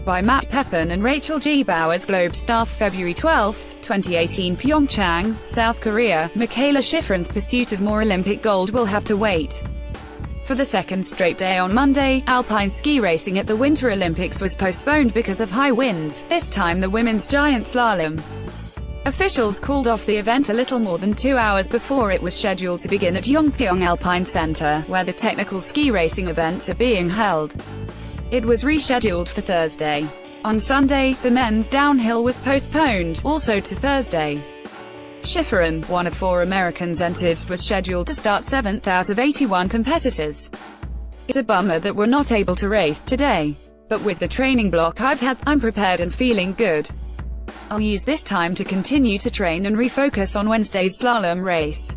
by Matt Pepin and Rachel G. Bowers. Globe Staff, February 12, 2018. Pyeongchang, South Korea. Michaela Schifrin's pursuit of more Olympic gold will have to wait. For the second straight day on Monday, alpine ski racing at the Winter Olympics was postponed because of high winds, this time the women's giant slalom. Officials called off the event a little more than 2 hours before it was scheduled to begin at Yongpyong Alpine Center, where the technical ski racing events are being held. It was rescheduled for Thursday. On Sunday, the men's downhill was postponed, also to Thursday. Schifrin, one of 4 Americans entered, was scheduled to start 7th out of 81 competitors. It's a bummer that we're not able to race today. But with the training block I've had, I'm prepared and feeling good. I'll use this time to continue to train and refocus on Wednesday's slalom race.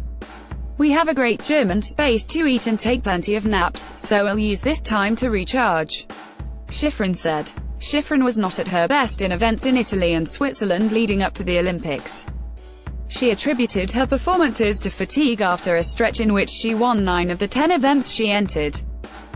We have a great gym and space to eat and take plenty of naps, so I'll use this time to recharge, Schifrin said. Schifrin was not at her best in events in Italy and Switzerland leading up to the Olympics. She attributed her performances to fatigue after a stretch in which she won 9 of the 10 events she entered.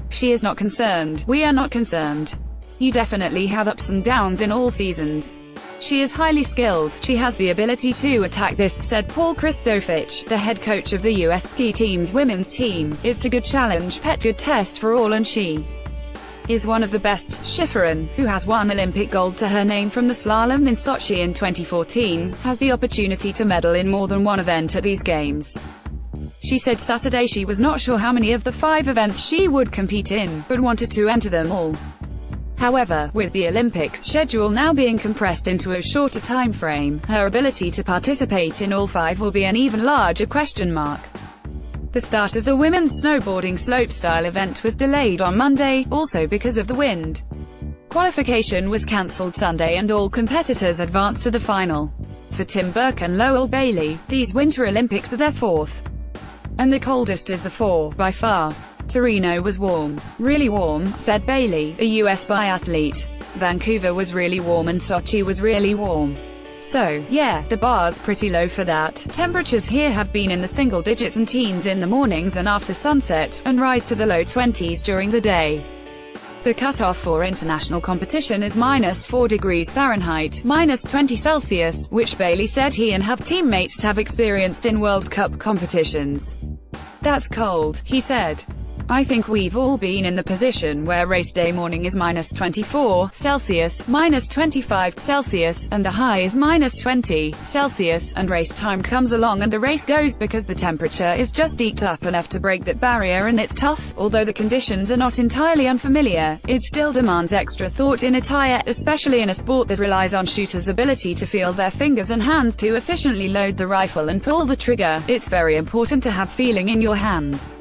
She is not concerned. We are not concerned. You definitely have ups and downs in all seasons. She is highly skilled. She has the ability to attack this, said Paul Christofich, the head coach of the U.S. ski team's women's team. It's a good challenge, good test for all, and she is one of the best. Schifrin, who has won Olympic gold to her name from the slalom in Sochi in 2014, has the opportunity to medal in more than one event at these games. She said Saturday she was not sure how many of the 5 events she would compete in, but wanted to enter them all. However, with the Olympics schedule now being compressed into a shorter time frame, her ability to participate in all 5 will be an even larger question mark. The start of the women's snowboarding slopestyle event was delayed on Monday, also because of the wind. Qualification was cancelled Sunday and all competitors advanced to the final. For Tim Burke and Lowell Bailey, these Winter Olympics are their 4th. And the coldest of the 4, by far. Torino was warm. Really warm, said Bailey, a US biathlete. Vancouver was really warm and Sochi was really warm. So, yeah, the bar's pretty low for that. Temperatures here have been in the single digits and teens in the mornings and after sunset, and rise to the low 20s during the day. The cutoff for international competition is -4 degrees Fahrenheit, -20 Celsius, which Bailey said he and her teammates have experienced in World Cup competitions. That's cold, he said. I think we've all been in the position where race day morning is -24 Celsius, -25 Celsius, and the high is -20 Celsius, and race time comes along and the race goes because the temperature is just eked up enough to break that barrier, and it's tough. Although the conditions are not entirely unfamiliar, it still demands extra thought in attire, especially in a sport that relies on shooters' ability to feel their fingers and hands to efficiently load the rifle and pull the trigger. It's very important to have feeling in your hands,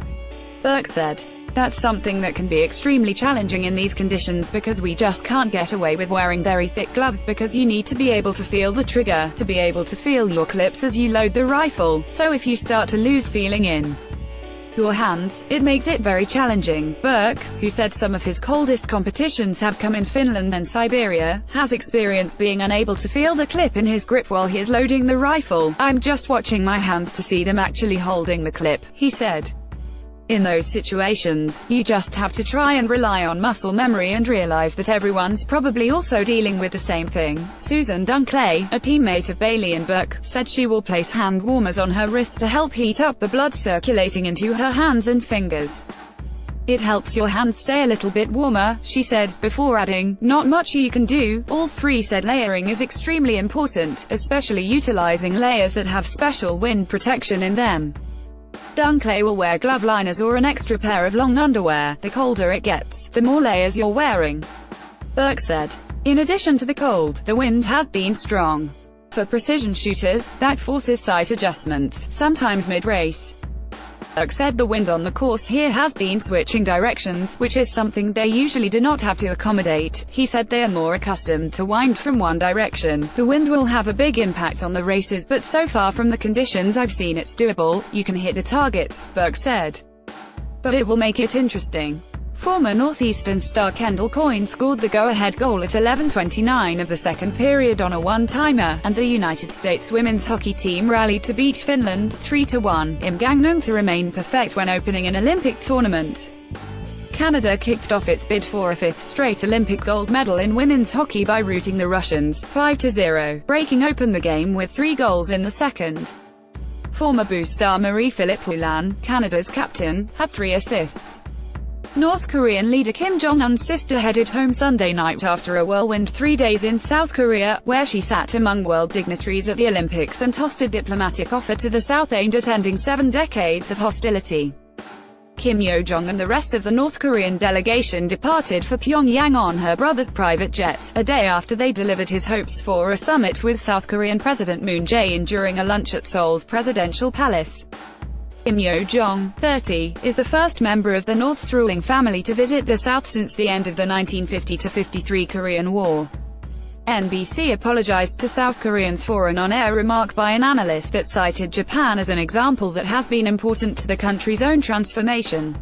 Burke said. That's something that can be extremely challenging in these conditions because we just can't get away with wearing very thick gloves because you need to be able to feel the trigger, to be able to feel your clips as you load the rifle, so if you start to lose feeling in your hands, it makes it very challenging. Burke, who said some of his coldest competitions have come in Finland and Siberia, has experienced being unable to feel the clip in his grip while he is loading the rifle. I'm just watching my hands to see them actually holding the clip, he said. In those situations, you just have to try and rely on muscle memory and realize that everyone's probably also dealing with the same thing. Susan Dunclay, a teammate of Bailey and Burke, said she will place hand warmers on her wrists to help heat up the blood circulating into her hands and fingers. It helps your hands stay a little bit warmer, she said, before adding, not much you can do. All 3 said layering is extremely important, especially utilizing layers that have special wind protection in them. Dunclay will wear glove liners or an extra pair of long underwear. The colder it gets, the more layers you're wearing, Burke said. In addition to the cold, the wind has been strong. For precision shooters, that forces sight adjustments, sometimes mid-race. Burke said the wind on the course here has been switching directions, which is something they usually do not have to accommodate. He said they are more accustomed to wind from one direction. The wind will have a big impact on the races, but so far from the conditions I've seen it's doable. You can hit the targets, Burke said. But it will make it interesting. Former Northeastern star Kendall Coyne scored the go-ahead goal at 11:29 of the second period on a one-timer, and the United States women's hockey team rallied to beat Finland 3-1 in Gangnam to remain perfect when opening an Olympic tournament. Canada kicked off its bid for a fifth straight Olympic gold medal in women's hockey by routing the Russians 5-0, breaking open the game with 3 goals in the second. Former Boo star Marie-Philippe Poulin, Canada's captain, had 3 assists. North Korean leader Kim Jong-un's sister headed home Sunday night after a whirlwind 3 days in South Korea, where she sat among world dignitaries at the Olympics and tossed a diplomatic offer to the South aimed at ending 7 decades of hostility. Kim Yo-jong and the rest of the North Korean delegation departed for Pyongyang on her brother's private jet, a day after they delivered his hopes for a summit with South Korean President Moon Jae-in during a lunch at Seoul's presidential palace. Kim Yo-jong, 30, is the first member of the North's ruling family to visit the South since the end of the 1950–53 Korean War. NBC apologized to South Koreans for an on-air remark by an analyst that cited Japan as an example that has been important to the country's own transformation.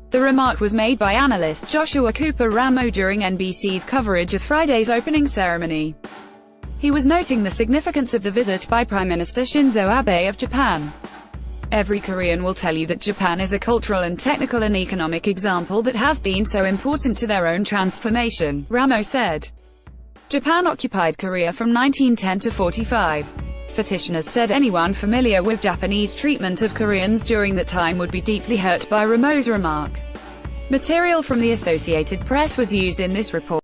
The remark was made by analyst Joshua Cooper Ramo during NBC's coverage of Friday's opening ceremony. He was noting the significance of the visit by Prime Minister Shinzo Abe of Japan. Every Korean will tell you that Japan is a cultural and technical and economic example that has been so important to their own transformation, Ramo said. Japan occupied Korea from 1910 to 45. Petitioners said anyone familiar with Japanese treatment of Koreans during that time would be deeply hurt by Ramo's remark. Material from the Associated Press was used in this report.